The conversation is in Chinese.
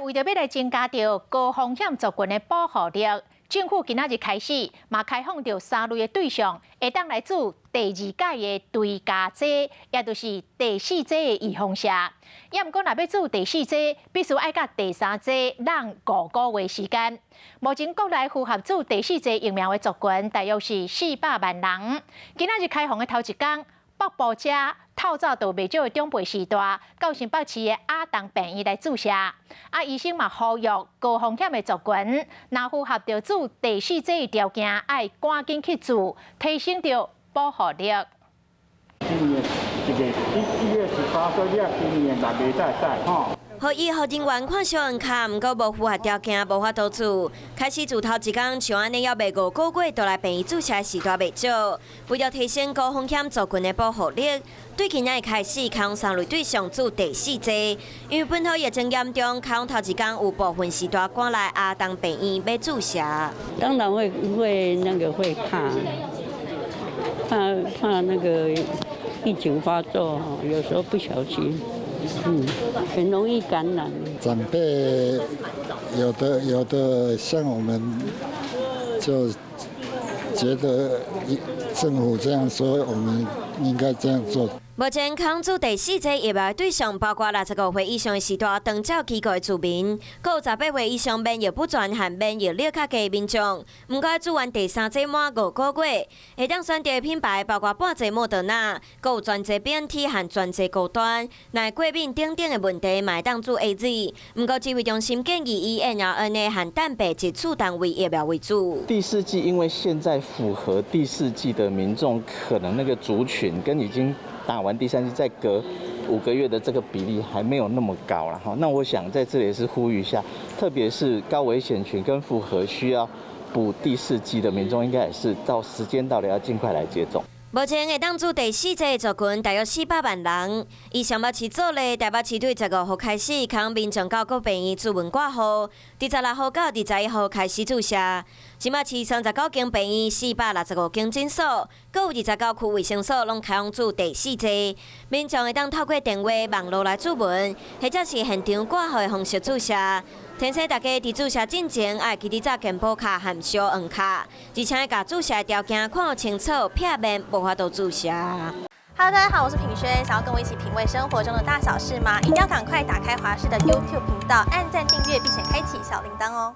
为着要来增加着高风险族群的保护力，政府今仔日开始嘛开放着3类的对象，会当来做第2届的追加剂，也就是第4剂的预防射。也毋过，若要做第4剂，必须爱甲第3剂让5个月时间。目前国内符合做第4剂疫苗的族群大约是400万人。今仔日开放的头一天，北部遮透早到未少的长辈时代，到新北市的亚东病院来注射。医生嘛呼吁高风险的族群，若符合着做第4剂的条件，爱赶紧去做，提升着保护力。今年1月18岁了，今年6月再赛吼。予医护人员看小人卡，毋过无符合条件，无法度做。开始自头一天，像安尼要未5个月，就来病院注射的时段未少。为了提升高风险族群的保护力，对今日开始开放3类对象做第4剂。因为本土疫情严重，开放头一天有部分时段赶来亚东病院要注射。当然会怕那个疫情发作，有时候不小心，很容易感染。长辈有的像我们就觉得政府这样说，我们应该这样做。目前康做第4剂疫苗的对象包括65岁以上的时代长照机构的住民，还有18岁以上免疫不全和免疫力较低的民众。不过做完第3剂满5个月，会当选择的品牌包括半剂莫德纳，还有全剂 BNT 和全剂高端。若过敏等等的问题，嘛会当做 AZ。不过指挥中心建议以 mRNA 和蛋白质次单位疫苗为主。第4剂因为现在符合第4剂的民众，可能那个族群跟已经打完第3剂再隔5个月的这个比例还没有那么高了哈。那我想在这里也是呼吁一下，特别是高危险群跟符合需要补第4剂的民众，应该也是时间到了要尽快来接种。目前会当做第4剂的族群大约400万人。以上北市做咧，台北市对15号开始开放民众到各病院自问挂号，26号到21号开始注射。新北市39间病院、465间诊所，各有29区卫生所拢开放做第4剂。民众会当透过电话、网络来注文，或者是现场挂号的方式注射。提醒大家伫注射进前，爱记得查健保卡和小黄卡，而且甲注射的条件看清楚，片面无法度注射。Hello， 大家好，我是品轩。想要跟我一起品味生活中的大小事吗？一定要赶快打开华视的 YouTube 频道，按赞、订阅，并且开启小铃铛哦。